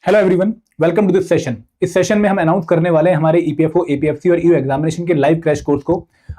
Hello everyone, welcome to this session. इस session में हम अनाउंस करने वाले हैं हमारे ईपीएफओ, एपीएफसी और ईओ एग्जामिनेशन के लाइव क्रैश कोर्स को।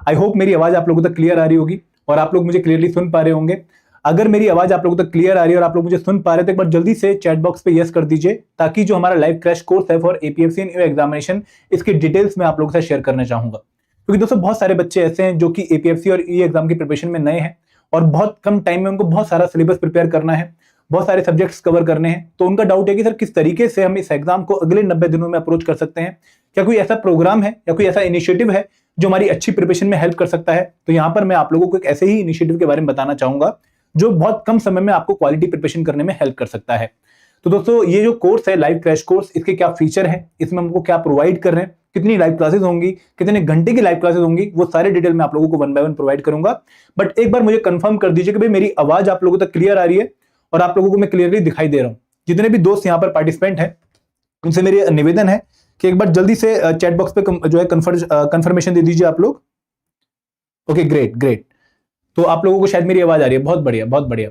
आई होप मेरी आवाज आप लोगों तक क्लियर आ रही होगी और आप लोग मुझे क्लियरली सुन पा रहे होंगे। अगर मेरी आवाज आप लोगों तक क्लियर आ रही है और आप लोग मुझे सुन पा रहे हैं तो एक बार जल्दी से चैट बॉक्स पे यस कर दीजिए, ताकि जो हमारा लाइव क्रैश कोर्स है for APFC and EO examination, इसकी डिटेल्स मैं आप लोगों के साथ शेयर करना चाहूंगा। क्योंकि दोस्तों बहुत सारे बच्चे ऐसे हैं जो कि एपीएफसी और ईओ एग्जाम की प्रिपरेशन में नए हैं और बहुत कम टाइम में उनको बहुत सारा सिलेबस प्रिपेयर करना है, बहुत सारे सब्जेक्ट्स कवर करने हैं। तो उनका डाउट है कि सर किस तरीके से हम इस एग्जाम को अगले 90 दिनों में अप्रोच कर सकते हैं, क्या कोई ऐसा प्रोग्राम है या कोई ऐसा इनिशिएटिव है जो हमारी अच्छी प्रिपरेशन में हेल्प कर सकता है। तो यहां पर मैं आप लोगों को एक ऐसे ही इनिशिएटिव के बारे में बताना चाहूंगा जो बहुत कम समय में आपको क्वालिटी प्रिपरेशन करने में हेल्प कर सकता है। तो दोस्तों ये जो कोर्स है लाइव क्रैश कोर्स, इसके क्या फीचर है, इसमें हमको क्या प्रोवाइड कर रहे हैं, कितनी लाइव क्लासेस होंगी, कितने घंटे की लाइव क्लासेस होंगी, वो सारे डिटेल मैं आप लोगों को 1 बाय 1 प्रोवाइड करूंगा। बट एक बार मुझे कंफर्म कर दीजिए कि भाई मेरी आवाज आप लोगों तक क्लियर आ रही है और आप लोगों को मैं क्लियरली दिखाई दे रहा हूं। जितने भी दोस्त यहां पर पार्टिसिपेंट हैं उनसे मेरी निवेदन है कि एक बार जल्दी से चैट बॉक्स पे जो है कंफर्मेशन दे दीजिए आप लोग। Okay, great great. तो आप लोगों को शायद मेरी आवाज आ रही है, बहुत बढ़िया बहुत बढ़िया।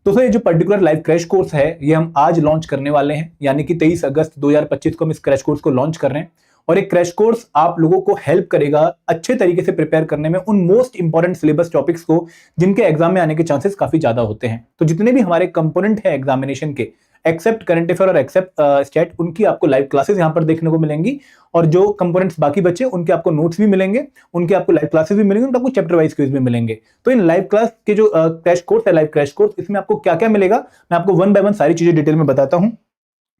दोस्तों ये जो पर्टिकुलर लाइव क्रैश कोर्स है ये हम आज लॉन्च करने वाले हैं, यानी कि 23 अगस्त 2025 को हम इस क्रैश कोर्स को लॉन्च कर रहे हैं। और एक क्रैश कोर्स आप लोगों को हेल्प करेगा अच्छे तरीके से प्रिपेयर करने में उन मोस्ट इंपॉर्टेंट सिलेबस टॉपिक्स को जिनके एग्जाम में आने के चांसेस काफी ज्यादा होते हैं। तो जितने भी हमारे कंपोनेंट है एग्जामिनेशन के, एक्सेप्ट करंट अफेयर और एक्सेप्ट स्टैट, उनकी आपको लाइव क्लासेस यहां पर देखने को मिलेंगी। और जो कंपोनेंट्स बाकी बचे उनके आपको नोट्स भी मिलेंगे, उनके आपको लाइव क्लासेस भी मिलेंगे, उनके आपको चैप्टर वाइज क्विज भी मिलेंगे। तो इन लाइव क्लास के जो क्रैश कोर्स है, लाइव क्रैश कोर्स, इसमें आपको क्या क्या मिलेगा मैं आपको 1 बाय 1 सारी चीजें डिटेल में बताता हूं,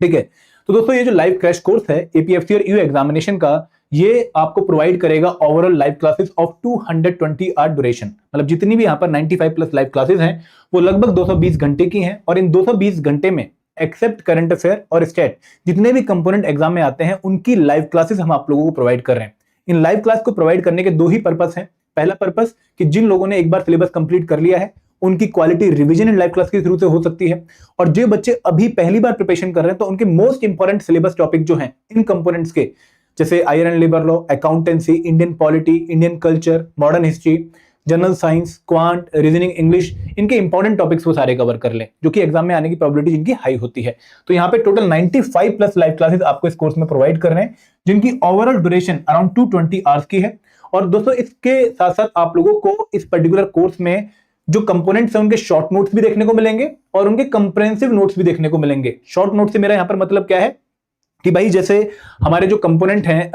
ठीक है। तो दोस्तों ये जो लाइव क्रैश कोर्स है एपीएफसी और ईओ एग्जामिनेशन का, ये आपको प्रोवाइड करेगा overall live classes of 220 hour duration. मतलब जितनी भी यहां पर 95 प्लस लाइव क्लासेस हैं वो लगभग 220 घंटे की हैं। और इन 220 घंटे में एक्सेप्ट करंट अफेयर और स्टैट जितने भी कंपोनेंट एग्जाम में आते हैं उनकी लाइव क्लासेस हम आप लोगों को प्रोवाइड कर रहे हैं। इन लाइव क्लास को प्रोवाइड करने के दो ही पर्पस हैं। पहला पर्पस कि जिन लोगों ने एक बार सिलेबस कंप्लीट कर लिया है उनकी क्वालिटी रिवीजन इन लाइव क्लास के थ्रू से हो सकती है, और जो बच्चे अभी पहली बार प्रिपरेशन कर रहे हैं तो उनके मोस्ट इंपॉर्टेंट सिलेबस टॉपिक जो हैं इन कंपोनेंट्स के, जैसे iron and labour law, accountancy, Indian polity, Indian culture, modern history, general science, quant, reasoning, English, इनके इंपॉर्टेंट टॉपिक्स वो सारे कवर कर लें जो कि एग्जाम में आने की प्रोबेबिलिटी जिनकी हाई होती है। तो यहाँ पे टोटल 95 प्लस लाइव क्लासेस आपको इस कोर्स में प्रोवाइड कर रहे हैं जिनकी ओवरऑल ड्यूरेशन अराउंड 220 आवर्स की है। और दोस्तों इसके साथ साथ आप लोगों को इस पर्टिकुलर कोर्स में जो कंपोनेंट्स हैं उनके शॉर्ट नोट्स भी देखने को मिलेंगे और उनके कंप्रेहेंसिव नोट्स भी देखने को मिलेंगे। शॉर्ट नोट से मेरा यहां पर मतलब क्या है कि भाई जैसे हमारे जो कंपोनेंट हैं,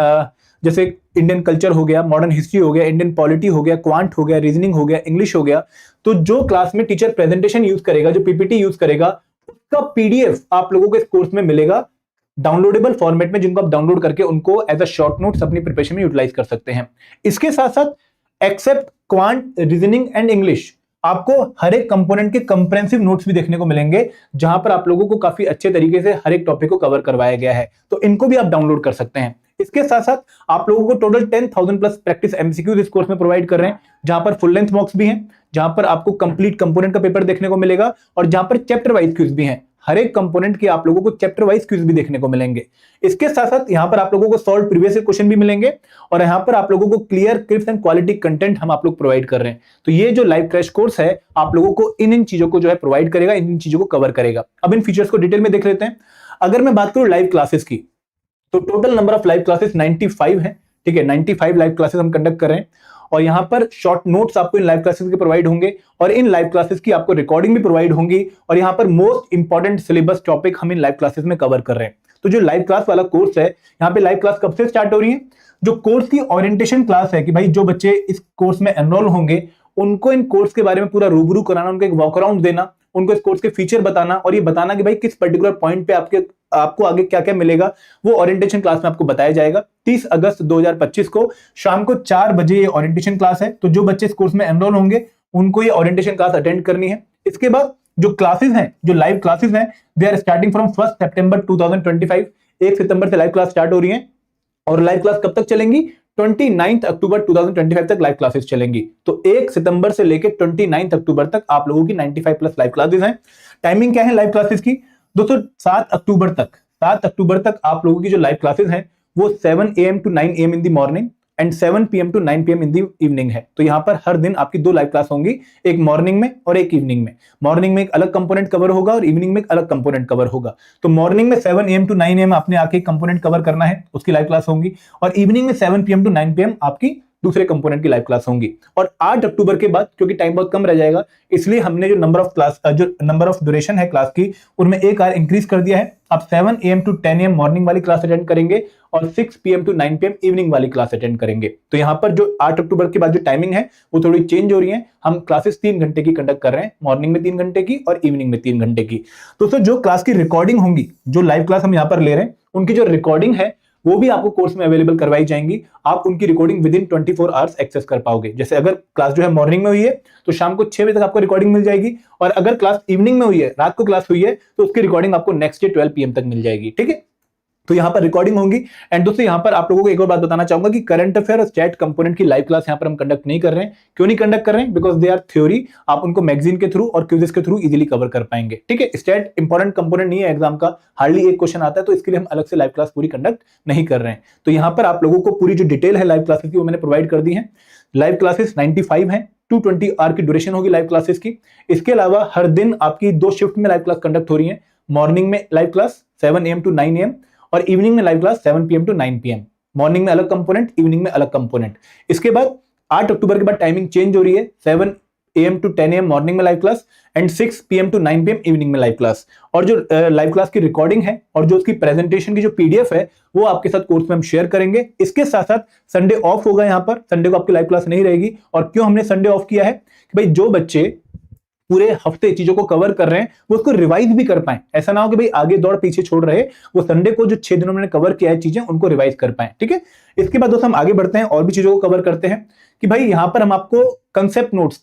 जैसे इंडियन कल्चर हो गया, मॉडर्न हिस्ट्री हो गया, इंडियन पॉलिटी हो गया, क्वांट हो गया, रीजनिंग हो गया, इंग्लिश हो गया, तो जो क्लास में टीचर प्रेजेंटेशन यूज करेगा, जो पीपीटी यूज करेगा, उसका पीडीएफ आप लोगों को इस कोर्स में मिलेगा डाउनलोडेबल फॉर्मेट में, जिनको आप डाउनलोड करके उनको एज अ शॉर्ट नोट्स अपनी प्रिपरेशन में यूटिलाइज कर सकते हैं। इसके साथ साथ except quant, reasoning and English, आपको हर एक कंपोनेंट के कंप्रेहेंसिव नोट्स भी देखने को मिलेंगे जहां पर आप लोगों को काफी अच्छे तरीके से हर एक टॉपिक को कवर करवाया गया है। तो इनको भी आप डाउनलोड कर सकते हैं। इसके साथ साथ आप लोगों को टोटल 10,000 प्लस प्रैक्टिस एमसीक्यूज इस कोर्स में प्रोवाइड कर रहे हैं, जहां पर फुल लेंथ मॉक्स भी हैं, जहां पर आपको कंप्लीट कंपोनेंट का पेपर देखने को मिलेगा और जहां पर चैप्टर वाइज क्विज भी हैं। हर एक कंपोनेंट के आप लोगों को चैप्टर वाइज क्विज भी देखने को मिलेंगे। इसके साथ साथ यहां पर आप लोगों को सॉल्व प्रीवियस क्वेश्चन भी मिलेंगे और यहां पर आप लोगों को clear, crisp and quality content हम आप लोग प्रोवाइड कर रहे हैं। तो ये जो लाइव क्रैश कोर्स है आप लोगों को इन चीजों को जो है प्रोवाइड करेगा, इन चीजों को कवर करेगा। अब इन फीचर्स को डिटेल में देख लेते हैं। अगर मैं बात करूं लाइव क्लासेस की, तो total number of live classes 95 है, ठीक है। 95 लाइव क्लासेस हम कंडक्ट कर रहे हैं और यहां पर शॉर्ट नोट्स आपको इन लाइव क्लासेस के प्रोवाइड होंगे और इन लाइव क्लासेस की आपको रिकॉर्डिंग भी प्रोवाइड होंगी। और यहां पर मोस्ट इंपॉर्टेंट सिलेबस टॉपिक हम इन लाइव क्लासेस में कवर कर रहे हैं। तो जो लाइव क्लास वाला कोर्स है, यहां पे लाइव क्लास कब से स्टार्ट हो रही है? जो कोर्स की ओरिएंटेशन क्लास है कि भाई जो बच्चे इस कोर्स में एनरोल होंगे उनको इन कोर्स के बारे में पूरा रूबरू कराना, उनको एक वॉक अराउंड देना, उनको इस कोर्स के फीचर बताना और ये बताना कि भाई किस पर्टिकुलर पॉइंट पे आपको आगे क्या क्या मिलेगा, वो ओरिएंटेशन क्लास में आपको बताया जाएगा। 30 अगस्त 2025 को शाम को 4 बजे ये ओरिएंटेशन क्लास है। तो जो बच्चे इस कोर्स में एनरोल होंगे उनको ये ओरिएंटेशन क्लास अटेंड करनी है। इसके बाद जो क्लासेस हैं, जो लाइव क्लासेस हैं, दे आर स्टार्टिंग फ्रॉम 1 सितंबर 2025। 1 सितंबर से लाइव क्लास स्टार्ट हो रही है और लाइव क्लास कब तक चलेंगी? 29 अक्टूबर 2025 तक लाइव क्लासेस चलेंगी। तो 1 सितंबर से लेकर 29 अक्टूबर तक आप लोगों की 95 प्लस लाइव क्लासेस हैं। टाइमिंग क्या है लाइव क्लासेस की? दोस्तों 7 अक्टूबर तक आप लोगों की जो लाइव क्लासेस हैं वो 7 AM to 9 AM in the morning and 7 PM to 9 PM in the evening है। तो यहाँ पर हर दिन आपकी 2 लाइव क्लास होंगी, एक मॉर्निंग में और एक इवनिंग में। मॉर्निंग में एक अलग कंपोनेंट कवर होगा और इवनिंग में एक अलग कंपोनेंट कवर होगा। तो मॉर्निंग में 7 AM to 9 AM आपने आके कंपोनेंट कवर करना है, उसकी लाइव क्लास होंगी, और इवनिंग में 7 PM to 9 PM आपकी दूसरे कंपोनेंट की लाइव क्लास होंगी। और 8 अक्टूबर के बाद, क्योंकि टाइम बहुत कम रह जाएगा, इसलिए हमने जो नंबर ऑफ ड्यूरेशन है क्लास की, उनमें 1 आवर इंक्रीज कर दिया है। आप 7 AM to 10 AM मॉर्निंग वाली क्लास अटेंड करेंगे और 6 PM to 9 PM इवनिंग वाली क्लास अटेंड करेंगे। तो यहाँ पर जो 8 अक्टूबर के बाद जो टाइमिंग है वो थोड़ी चेंज हो रही है। हम क्लासेस 3 घंटे की कंडक्ट कर रहे हैं, मॉर्निंग में 3 घंटे की और इवनिंग में 3 घंटे की। दोस्तों जो क्लास की रिकॉर्डिंग होंगी, जो लाइव क्लास हम यहाँ पर ले रहे हैं, उनकी जो रिकॉर्डिंग है वो भी आपको कोर्स में अवेलेबल करवाई जाएंगी। आप उनकी recording within 24 hours access कर पाओगे। जैसे अगर क्लास जो है मॉर्निंग में हुई है तो शाम को 6 बजे तक आपको रिकॉर्डिंग मिल जाएगी, और अगर क्लास इवनिंग में हुई है, रात को क्लास हुई है, तो उसकी रिकॉर्डिंग आपको नेक्स्ट डे 12 PM तक मिल जाएगी। ठीक है, तो यहां पर रिकॉर्डिंग होंगी। एंड दोस्तों यहां पर आप लोगों को एक और बात बताना चाहूंगा कि करंट अफेयर और स्टैट कंपोनेंट की लाइव क्लास यहां पर हम कंडक्ट नहीं कर रहे हैं। क्यों नहीं कंडक्ट कर रहे हैं? बिकॉज दे आर थ्योरी, आप उनको मैगजीन के थ्रू और क्विज़ेस के थ्रू इजीली कवर कर पाएंगे। ठीक है, स्टैट इंपॉर्टेंट कंपोनेंट नहीं है एग्जाम का, हार्डली एक क्वेश्चन आता है, तो इसके लिए हम अलग से लाइव क्लास पूरी कंडक्ट नहीं कर रहे हैं। तो यहां पर आप लोगों को पूरी जो डिटेल है लाइव क्लासेस की वो मैंने प्रोवाइड कर दी है। लाइव क्लासेस 95 है, 220 आवर की ड्यूरेशन होगी लाइव क्लासेस की। इसके अलावा हर दिन आपकी 2 शिफ्ट में लाइव क्लास कंडक्ट हो रही है। मॉर्निंग में live class 7 AM to 9 AM और इवनिंग में live class 7 PM to 9 PM। Morning में अलग कंपोनेंट, इवनिंग में अलग कंपोनेंट। इसके बाद 8 अक्टूबर के बाद टाइमिंग चेंज हो रही है, 7 AM to 10 AM मॉर्निंग में live class and 6 PM to 9 PM evening में लाइव क्लास। और जो लाइव क्लास की रिकॉर्डिंग है और जो उसकी प्रेजेंटेशन की जो PDF है वो आपके साथ कोर्स में हम शेयर करेंगे। इसके साथ साथ संडे ऑफ होगा, यहाँ पर संडे को आपकी लाइव क्लास नहीं रहेगी। और क्यों हमने संडे ऑफ किया है? कि भाई जो बच्चे पूरे हफ्ते चीजों को कवर कर रहे हैं वो उसको रिवाइज भी कर पाए। ऐसा ना हो कि भाई आगे दौड़ पीछे छोड़ रहे, वो संडे को जो 6 दिनों में कवर किया है चीजें उनको रिवाइज कर पाए। ठीक है, इसके बाद दोस्तों हम आगे बढ़ते हैं और भी चीजों को कवर करते हैं कि भाई यहां पर हम आपको कंसेप्ट नोट्स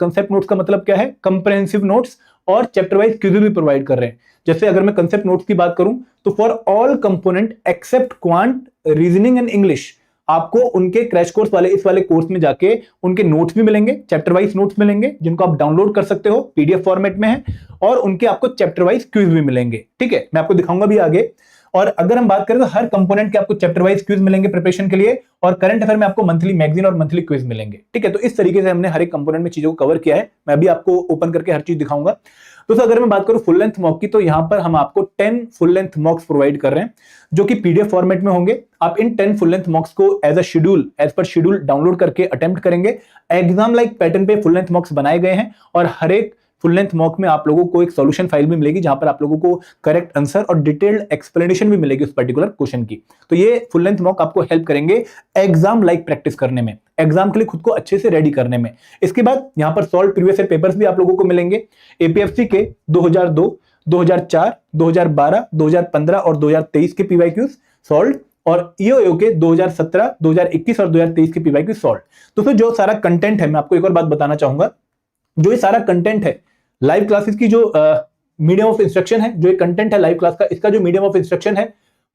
का मतलब क्या है? कंप्रेहेंसिव नोट्स और चैप्टर वाइज क्विज भी प्रोवाइड कर रहे हैं। जैसे अगर मैं कंसेप्ट नोट्स की बात करूं तो for all component except quant, reasoning and English, आपको उनके क्रैश कोर्स वाले इस वाले कोर्स में जाके उनके नोट्स भी मिलेंगे, चैप्टर वाइज नोट्स मिलेंगे जिनको आप डाउनलोड कर सकते हो, PDF फॉर्मेट में है, और उनके आपको चैप्टर वाइज क्विज भी मिलेंगे। ठीक है, मैं आपको दिखाऊंगा भी आगे। और अगर हम बात करें तो हर कंपोनेंट के आपको चैप्टर वाइज क्विज मिलेंगे प्रिपरेशन के लिए, और करंट अफेयर में आपको मंथली मैगजीन और मंथली क्विज मिलेंगे। ठीक है, तो इस तरीके से हमने हर एक कंपोनेंट में चीजों को कवर किया है। मैं अभी आपको ओपन करके हर चीज दिखाऊंगा। दोस्तों अगर मैं बात करूं फुल लेंथ मॉक की, तो यहां पर हम आपको 10 फुल लेंथ मॉक्स प्रोवाइड कर रहे हैं जो कि PDF फॉर्मेट में होंगे। आप इन 10 फुल लेंथ मॉक्स को एज पर शेड्यूल डाउनलोड करके अटेम्प्ट करेंगे। एग्जाम लाइक पैटर्न पे फुल लेंथ मॉक्स बनाए गए हैं, और हर एक फुल लेंथ मॉक में आप लोगों को एक सॉल्यूशन फाइल भी मिलेगी जहां पर आप लोगों को करेक्ट आंसर और डिटेल्ड एक्सप्लेनेशन भी मिलेगी उस पर्टिकुलर क्वेश्चन की। तो ये फुल लेंथ मॉक आपको हेल्प करेंगे एग्जाम लाइक प्रैक्टिस करने में, एग्जाम के लिए खुद को अच्छे से रेडी करने में। इसके बाद यहां पर सॉल्व प्रीवियस ईयर पेपर्स भी आप लोगों को मिलेंगे। APFC के 2002, 2004, 2012, 2015 और 2023 के PYQs सॉल्व, और EOU के 2017, 2021 और 2023 के PYQ सॉल्व। तो फिर जो सारा कंटेंट है, मैं आपको एक और बात बताना चाहूंगा, जो ये सारा कंटेंट है लाइव क्लासेस की, जो मीडियम ऑफ इंस्ट्रक्शन है, जो ये कंटेंट है लाइव क्लास का, इसका जो मीडियम ऑफ इंस्ट्रक्शन है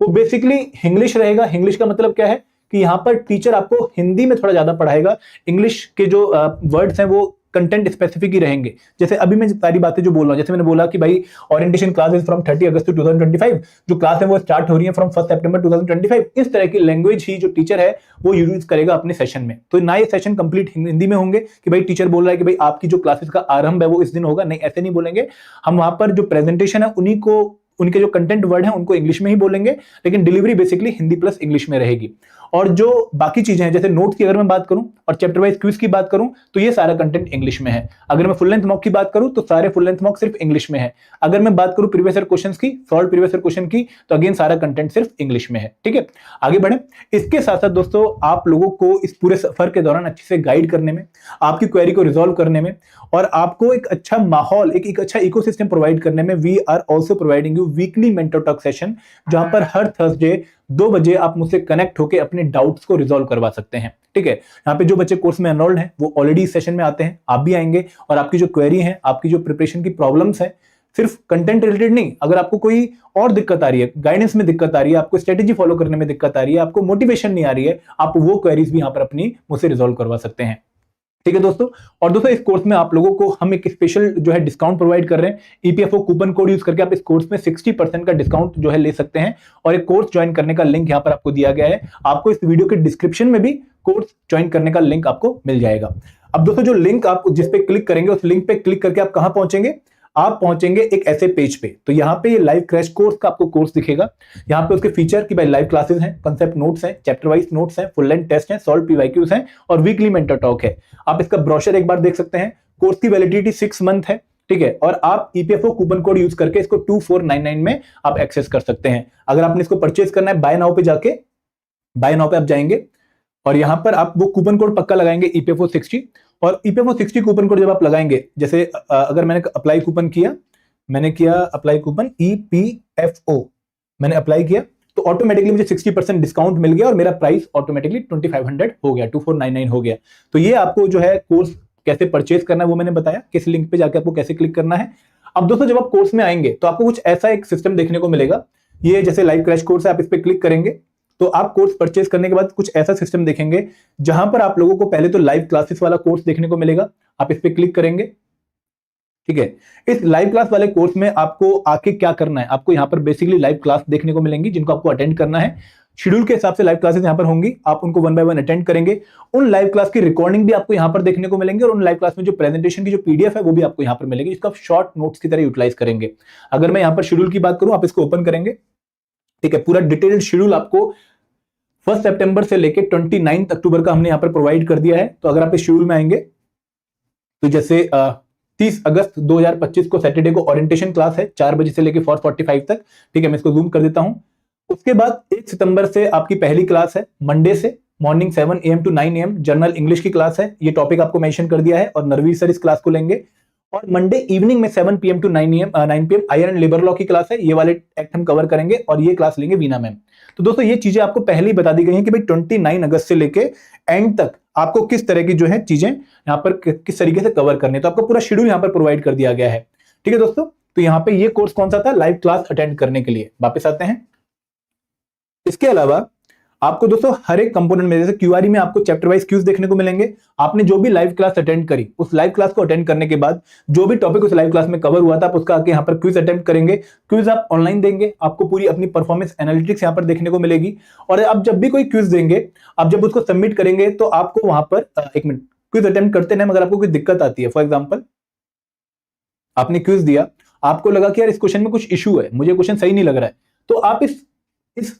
वो बेसिकली इंग्लिश रहेगा। इंग्लिश का मतलब क्या है कि यहाँ पर टीचर आपको हिंदी में थोड़ा ज्यादा पढ़ाएगा, इंग्लिश के जो वर्ड्स हैं वो कंटेंट स्पेसिफिक ही रहेंगे। जैसे अभी मैं सारी बातें जो बोल रहा हूँ, जैसे मैंने बोला कि भाई ओरिएंटेशन क्लास इज फ्रॉम 30 अगस्त 2025, जो क्लास है वो स्टार्ट हो रही है फ्रॉम 1 सितंबर 2025। इस तरह की लैंग्वेज ही जो टीचर है वो यूज करेगा अपने सेशन में। तो ना ये सेशन कंप्लीट हिंदी में होंगे कि भाई टीचर बोल रहा है कि भाई आपकी जो क्लासेस का आरंभ है वो इस दिन होगा, नहीं, ऐसे नहीं बोलेंगे हम। वहां पर जो प्रेजेंटेशन है उन्हीं को, उनके जो कंटेंट वर्ड हैं उनको इंग्लिश में ही बोलेंगे, लेकिन delivery basically Hindi plus English में रहेगी। और जो बाकी चीजें हैं, जैसे नोट्स की अगर मैं बात करूं और चैप्टर वाइज क्विज की बात करूं, तो ये सारा कंटेंट इंग्लिश में है। अगर मैं फुल लेंथ मॉक की बात करूं तो सारे फुल लेंथ मॉक सिर्फ इंग्लिश में है। अगर मैं बात करूं प्रीवियस ईयर क्वेश्चंस की, सॉल्व प्रीवियस ईयर क्वेश्चन की, तो अगेन सारा कंटेंट सिर्फ इंग्लिश में है। ठीक है, आगे बढ़े। इसके साथ साथ दोस्तों आप लोगों को इस पूरे सफर के दौरान अच्छे से गाइड करने में, आपकी क्वेरी को रिजॉल्व करने में, और आपको एक अच्छा माहौल, एक अच्छा इकोसिस्टम प्रोवाइड करने में, we are also providing you weekly mentor talk session, जहां पर हर थर्सडे 2 बजे आप मुझसे कनेक्ट होकर अपने डाउट्स को रिजॉल्व करवा सकते हैं। ठीक है, यहाँ पे जो बच्चे कोर्स में एनरोल्ड हैं वो ऑलरेडी इस सेशन में आते हैं, आप भी आएंगे, और आपकी जो क्वेरी है, आपकी जो प्रिपरेशन की प्रॉब्लम्स है, सिर्फ कंटेंट रिलेटेड नहीं, अगर आपको कोई और दिक्कत आ रही है, गाइडेंस में दिक्कत आ रही है, आपको स्ट्रेटेजी फॉलो करने में दिक्कत आ रही है, आपको मोटिवेशन नहीं आ रही है, आप वो क्वेरीज भी यहाँ पर अपनी मुझसे रिजॉल्व करवा सकते हैं। ठीक है दोस्तों। और दोस्तों इस कोर्स में आप लोगों को हम एक स्पेशल जो है डिस्काउंट प्रोवाइड कर रहे हैं। ईपीएफओ कूपन कोड यूज करके आप इस कोर्स में 60% का डिस्काउंट जो है ले सकते हैं, और एक कोर्स ज्वाइन करने का लिंक यहां पर आपको दिया गया है। आपको इस वीडियो के डिस्क्रिप्शन में भी कोर्स ज्वाइन करने का लिंक आपको मिल जाएगा। अब दोस्तों जो लिंक आप जिस पे क्लिक करेंगे, उस लिंक पे क्लिक करके आप कहां पहुंचेंगे, आप पहुंचेंगे एक ऐसे पेज पे। तो यहाँ पे ये लाइव क्रैश कोर्स का आपको कोर्स दिखेगा। यहाँ पे उसके फीचर कि भाई लाइव क्लासेस हैं, कंसेप्ट नोट्स हैं, चैप्टर वाइज नोट्स हैं, फुल लेंथ टेस्ट हैं, सॉल्व पीवाईक्यूज हैं और वीकली मेंटर टॉक है। आप इसका ब्रोशर एक बार देख सकते हैं। कोर्स की वैलिडिटी 6 मंथ है, ठीक है। और आप ईपीएफओ कूपन कोड यूज करके इसको 2499 में आप एक्सेस कर सकते हैं। अगर आपने इसको परचेज करना है, बाय नाउ पे जाके बाय नाउ पे आप जाएंगे और यहां पर आप वो कूपन कोड पक्का लगाएंगे ईपीएफओ 60। और ईपीएफओ 60 कूपन कोड जब आप लगाएंगे, जैसे अगर मैंने अप्लाई कूपन किया, मैंने किया अप्लाई कूपन ईपीएफओ, मैंने अप्लाई किया तो ऑटोमेटिकली मुझे 60% डिस्काउंट मिल गया और मेरा प्राइस ऑटोमेटिकली 2500 हो गया, 2499 हो गया। तो ये आपको जो है कोर्स कैसे परचेज करना है वो मैंने बताया, किस लिंक पे जाके आपको कैसे क्लिक करना है। अब दोस्तों जब आप कोर्स में आएंगे तो आपको कुछ ऐसा एक सिस्टम देखने को मिलेगा। ये जैसे लाइव क्रैश कोर्स है, आप इस पे क्लिक करेंगे तो आप कोर्स परचेज करने के बाद कुछ ऐसा सिस्टम देखेंगे जहां पर आप लोगों को पहले तो लाइव क्लासेस वाला कोर्स देखने को मिलेगा। आप इस पे क्लिक करेंगे, ठीक है। इस लाइव क्लास वाले कोर्स में आपको आके क्या करना है, आपको यहाँ पर बेसिकली लाइव क्लास देखने को मिलेंगी जिनको आपको अटेंड करना है। शेड्यूल के हिसाब से लाइव क्लासेस यहाँ पर होंगी, आप उनको 1 बाय 1 अटेंड करेंगे। उन लाइव क्लास की रिकॉर्डिंग भी आपको यहाँ पर देखने को मिलेंगे और उन लाइव क्लास में जो प्रेजेंटेशन की जो पीडीएफ है वो भी आपको यहाँ पर मिलेगी, जिसको आप शॉर्ट नोट्स की तरह यूटिलाइज करेंगे। अगर मैं यहाँ पर शेड्यूल की बात करूं, आप इसको ओपन करेंगे, ठीक है। पूरा डिटेल्ड शेड्यूल आपको 1 सितंबर से लेकर 29 अक्टूबर का हमने यहाँ पर प्रोवाइड कर दिया है। तो अगर आप इस शेड्यूल में आएंगे तो जैसे 30 अगस्त 2025 को सैटरडे को ओरिएंटेशन क्लास है 4 बजे से लेकर 4:45 तक, ठीक है। मैं इसको जूम कर देता हूं। उसके बाद 1 सितंबर से आपकी पहली क्लास है, मंडे से morning 7 AM to 9 AM general English की क्लास है। ये टॉपिक आपको मेंशन कर दिया है और नरवीर सर इस क्लास को लेंगे। और मंडे इवनिंग में 7 PM to 9 PM IR and labour law की क्लास है। ये वाले एक्ट हम कवर करेंगे और ये क्लास लेंगे वीना मैम। तो दोस्तों ये चीजें आपको पहले ही बता दी गई हैं कि भाई 29 अगस्त से लेके एंड तक आपको किस तरह की जो है चीजें यहाँ पर किस तरीके से कवर करनी है। तो आपको पूरा शेड्यूल यहाँ पर प्रोवाइड कर दिया गया है, ठीक है दोस्तों। तो यहाँ पे ये कोर्स कौन सा था, लाइव क्लास अटेंड करने के लिए। वापस आते हैं। इसके अलावा आपको दोस्तों हर एक कंपोनेंट में, जैसे क्यूआरई में आपको चैप्टर वाइज क्यूज देखने को मिलेंगे। आपने जो भी लाइव क्लास अटेंड करी, उस लाइव क्लास को अटेंड करने के बाद जो भी टॉपिक उस लाइव क्लास में कवर हुआ था, आप उसका आके यहाँ पर क्विज अटेम्प्ट करेंगे। क्विज आप ऑनलाइन देंगे, आपको पूरी अपनी परफॉर्मेंस एनालिटिक्स यहाँ पर देखने को मिलेगी। और आप जब भी कोई क्विज देंगे, आप जब उसको सबमिट करेंगे तो आपको वहां पर एक मिनट, क्विज अटेम्प्ट करते हैं मगर आपको कोई दिक्कत आती है, फॉर एग्जाम्पल आपने क्विज दिया, आपको लगा कि यार इस क्वेश्चन में कुछ इशू है, मुझे क्वेश्चन सही नहीं लग रहा है, तो आप इस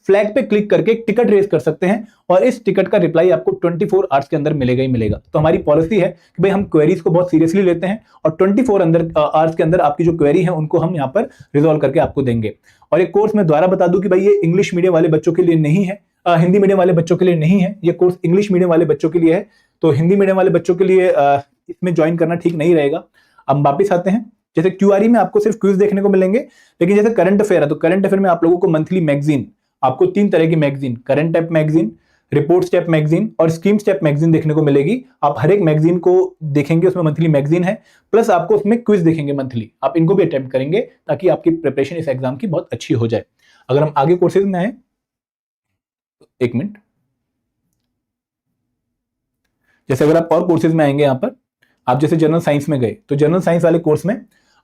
फ्लैग पे क्लिक करके एक टिकट रेज कर सकते हैं और इस टिकट का रिप्लाई आपको 24 आवर्स के अंदर मिलेगा ही मिलेगा। तो हमारी पॉलिसी है कि भाई हम क्वेरीज को बहुत सीरियसली लेते हैं और 24 आवर्स के अंदर आपकी जो क्वेरी है उनको हम यहाँ पर रिजॉल्व करके आपको देंगे। और एक कोर्स मैं दोबारा बता दूं कि भाई ये इंग्लिश मीडियम वाले बच्चों के लिए नहीं है, हिंदी मीडियम वाले बच्चों के लिए नहीं है। ये कोर्स इंग्लिश मीडियम वाले बच्चों के लिए है। तो हिंदी मीडियम वाले बच्चों के लिए इसमें ज्वाइन करना ठीक नहीं रहेगा। अब वापिस आते हैं। जैसे क्यूआरई में आपको सिर्फ क्विज देखने को मिलेंगे, लेकिन जैसे करंट अफेयर है तो करंट अफेयर में आप लोगों को मंथली मैगजीन, आपको 3 तरह की magazine, current tap magazine, report step magazine और स्कीम स्टेप मैगजीन देखने को मिलेगी। आप हर एक मैगजीन को देखेंगे, उसमें मंथली मैगजीन है, प्लस आपको उसमें क्विज देखेंगे मंथली। आप इनको भी अटेम्प्ट करेंगे ताकि आपकी प्रिपरेशन इस एग्जाम की बहुत अच्छी हो जाए। अगर हम आगे कोर्सेज में आए, एक मिनट, जैसे अगर आप और कोर्सेज में आएंगे, यहां पर आप जैसे जनरल साइंस में गए तो जनरल साइंस वाले कोर्स में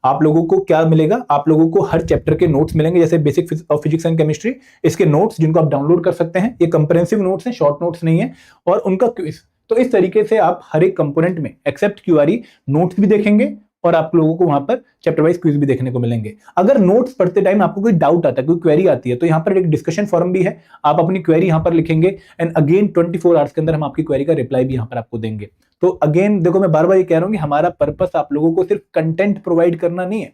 आप लोगों को क्या मिलेगा, आप लोगों को हर चैप्टर के नोट्स मिलेंगे, जैसे basic of physics and chemistry, इसके नोट्स जिनको आप डाउनलोड कर सकते हैं। ये कंप्रेहेंसिव नोट्स हैं, शॉर्ट नोट्स नहीं है, और उनका क्विज। तो इस तरीके से आप हर एक कंपोनेंट में एक्सेप्ट क्यूआरई नोट्स भी देखेंगे और आप लोगों को वहां पर चैप्टर वाइज क्विज भी देखने को मिलेंगे। अगर नोट्स पढ़ते टाइम आपको कोई डाउट आता है, कोई क्वेरी आती है, तो यहाँ पर एक डिस्कशन फॉरम भी है, आप अपनी क्वेरी यहाँ पर लिखेंगे एंड अगेन 24 आवर्स के अंदर हम आपकी क्वेरी का रिप्लाई भी यहाँ पर आपको देंगे। तो अगेन देखो, मैं बार बार ये कह रहा हूँ कि हमारा पर्पस आप लोगों को सिर्फ कंटेंट प्रोवाइड करना नहीं है,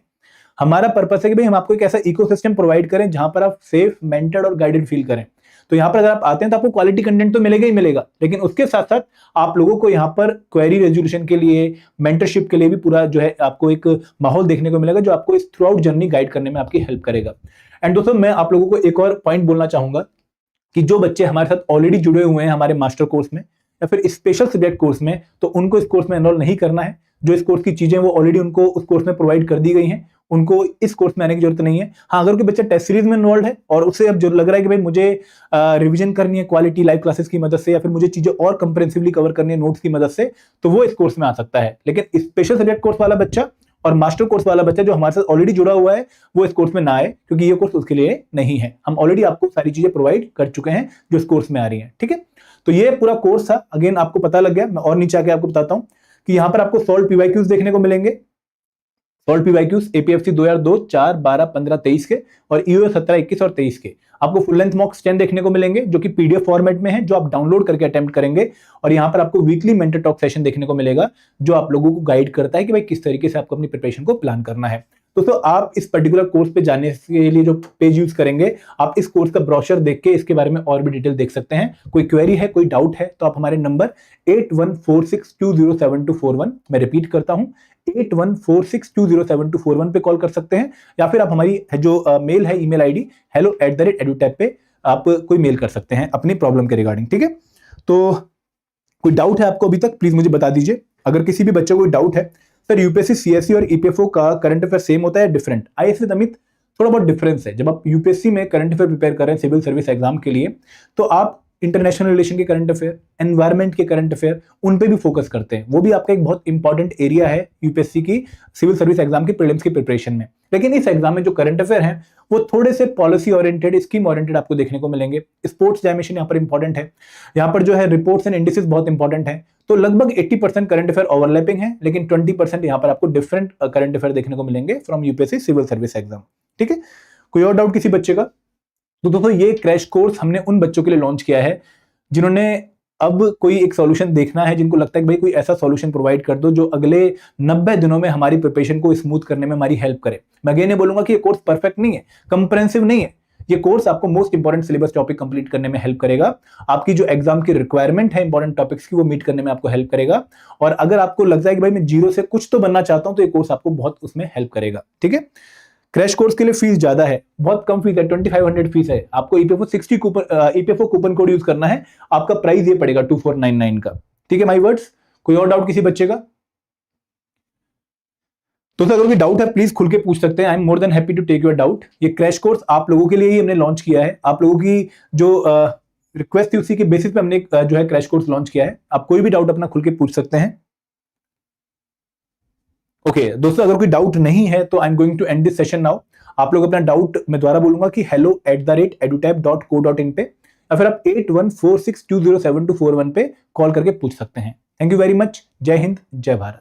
हमारा पर्पस है कि भाई हम आपको एक ऐसा इकोसिस्टम प्रोवाइड करें जहां पर आप सेफ, मेंटर्ड और गाइडेड फील करें। तो यहाँ पर अगर आप आते हैं तो आपको क्वालिटी कंटेंट तो मिलेगा ही मिलेगा, लेकिन उसके साथ साथ आप लोगों को यहाँ पर क्वेरी रेजोल्यूशन के लिए, मेंटरशिप के लिए भी पूरा जो है आपको एक माहौल देखने को मिलेगा जो आपको इस थ्रू आउट जर्नी गाइड करने में आपकी हेल्प करेगा। एंड दोस्तों मैं आप लोगों को एक और पॉइंट बोलना चाहूंगा कि जो बच्चे हमारे साथ ऑलरेडी जुड़े हुए हैं हमारे मास्टर कोर्स में या फिर स्पेशल सब्जेक्ट कोर्स में, तो उनको इस कोर्स में एनरोल नहीं करना है। जो इस कोर्स की चीजें वो ऑलरेडी उनको उस कोर्स में प्रोवाइड कर दी गई हैं, उनको इस कोर्स में आने की जरूरत नहीं है। हाँ, अगर कोई बच्चा टेस्ट सीरीज में इन्वॉल्व है और उससे अब जो लग रहा है कि भाई मुझे रिवीजन करनी है क्वालिटी लाइव क्लासेस की मदद से, या फिर मुझे चीजें और कंप्रेहेंसिवली कवर करनी है नोट्स की मदद से, तो वो इस कोर्स में आ सकता है। लेकिन स्पेशल सब्जेक्ट कोर्स वाला बच्चा और मास्टर कोर्स वाला बच्चा जो हमारे साथ ऑलरेडी जुड़ा हुआ है, वो इस कोर्स में ना आए, क्योंकि ये कोर्स उसके लिए नहीं है। हम ऑलरेडी आपको सारी चीजें प्रोवाइड कर चुके हैं जो इस कोर्स में आ रही हैं। ठीक है, तो ये पूरा कोर्स था। अगेन आपको पता लग गया। मैं और नीचे आके आपको बताता हूं कि यहां पर आपको सॉल्व पीवाईक्यूज देखने को मिलेंगे। सॉल्व पीवाईक्यूज एपीएफसी 2002, 4, 12, 15, 23 के और ईओएस 17, 21 और 23 के। आपको फुल लेंथ मॉक्स 10 देखने को मिलेंगे जो कि पीडीएफ फॉर्मेट में है, जो आप डाउनलोड करके अटेम्प्ट करेंगे। और यहाँ पर आपको वीकली मेंटर टॉक सेशन देखने को मिलेगा जो आप लोगों को गाइड करता है कि भाई किस तरीके से आपको अपनी प्रिपरेशन को प्लान करना है। दोस्तों, आप इस पर्टिकुलर कोर्स पे जाने के लिए जो पेज यूज करेंगे, आप इस कोर्स का ब्रोशर देख के इसके बारे में और भी डिटेल देख सकते हैं। कोई क्वेरी है, कोई डाउट है, तो आप हमारे नंबर 8146207241, मैं रिपीट करता हूं 8146207241 पे कॉल कर सकते हैं, या फिर आप हमारी जो मेल है, ईमेल आईडी hello@edutap पे आप कोई मेल कर सकते हैं अपनी प्रॉब्लम के रिगार्डिंग। ठीक है, तो कोई डाउट है आपको अभी तक, प्लीज मुझे बता दीजिए। अगर किसी भी बच्चे को कोई डाउट है, सर यूपीएससी सीएससी और ईपीएफओ का करंट अफेयर सेम होता है डिफरेंट? आईएएस विद अमित थोड़ा बहुत डिफरेंस है। जब आप यूपीएससी में करंट अफेयर प्रिपेयर कर रहे हैं सिविल सर्विस एग्जाम के लिए, तो आप इंटरनेशनल रिलेशन के करंट अफेयर, एनवायरमेंट के करंट अफेयर, उन पे भी फोकस करते हैं। वो भी आपका एक बहुत इंपॉर्टेंट एरिया है यूपीएससी की सिविल सर्विस एग्जाम की प्रीलिम्स की प्रिपरेशन में। लेकिन इस एग्जाम में जो करंट अफेयर हैं वो थोड़े से पॉलिसी ओरिएंटेड, स्कीम ओरिएंटेड आपको देखने को मिलेंगे। स्पोर्ट्स डायमेंशन यहाँ पर इंपॉर्टेंट है। यहाँ पर जो है रिपोर्ट्स एंड इंडिसेस बहुत इंपॉर्टेंट है। तो लगभग 80% करंट अफेयर ओवरलैपिंग है, लेकिन 20% यहाँ पर आपको डिफरेंट करंट अफेयर देखने को मिलेंगे from UPSC civil service exam. ठीक है, कोई और डाउट किसी बच्चे का? तो दोस्तों, ये क्रैश कोर्स हमने उन बच्चों के लिए लॉन्च किया है जिन्होंने अब कोई एक सॉल्यूशन देखना है, जिनको लगता है कि भाई कोई ऐसा सॉल्यूशन प्रोवाइड कर दो जो अगले 90 दिनों में हमारी प्रिपरेशन को स्मूथ करने में हमारी हेल्प करे। मैं अगेन ये बोलूंगा कि ये कोर्स परफेक्ट नहीं है, कंप्रेहेंसिव नहीं है। ये कोर्स आपको most important syllabus topic complete करने में हेल्प करेगा। आपकी जो एग्जाम की रिक्वायरमेंट है इंपॉर्टेंट टॉपिक्स की, वो मीट करने में आपको हेल्प करेगा। और अगर आपको लगता है कि भाई मैं जीरो से कुछ तो बनना चाहता हूं, तो ये कोर्स आपको बहुत उसमें हेल्प करेगा। ठीक है, क्रैश कोर्स के लिए फीस ज्यादा है, बहुत कम फीस है, 2500 फीस है। आपको ईपीएफओ कूपन कोड यूज करना है, आपका प्राइस ये पड़ेगा 2499 का। ठीक है माय वर्ड्स, कोई और डाउट किसी बच्चे का? तो अगर कोई डाउट है प्लीज खुल के पूछ सकते हैं। I am more than happy to take your doubt. ये क्रैश कोर्स आप लोगों के लिए ही हमने लॉन्च किया है। आप लोगों की जो रिक्वेस्ट थी उसी के बेसिस पे हमने जो है क्रैश कोर्स लॉन्च किया है। आप कोई भी डाउट अपना खुल के पूछ सकते हैं। ओके दोस्तों, अगर कोई डाउट नहीं है तो I am going to end this session now. आप लोग अपना डाउट मैं दोबारा बोलूंगा कि hello@edutap.co.in पे, या फिर आप 8146207241 पे कॉल करके पूछ सकते हैं। Thank you very much. जय हिंद, जय भारत।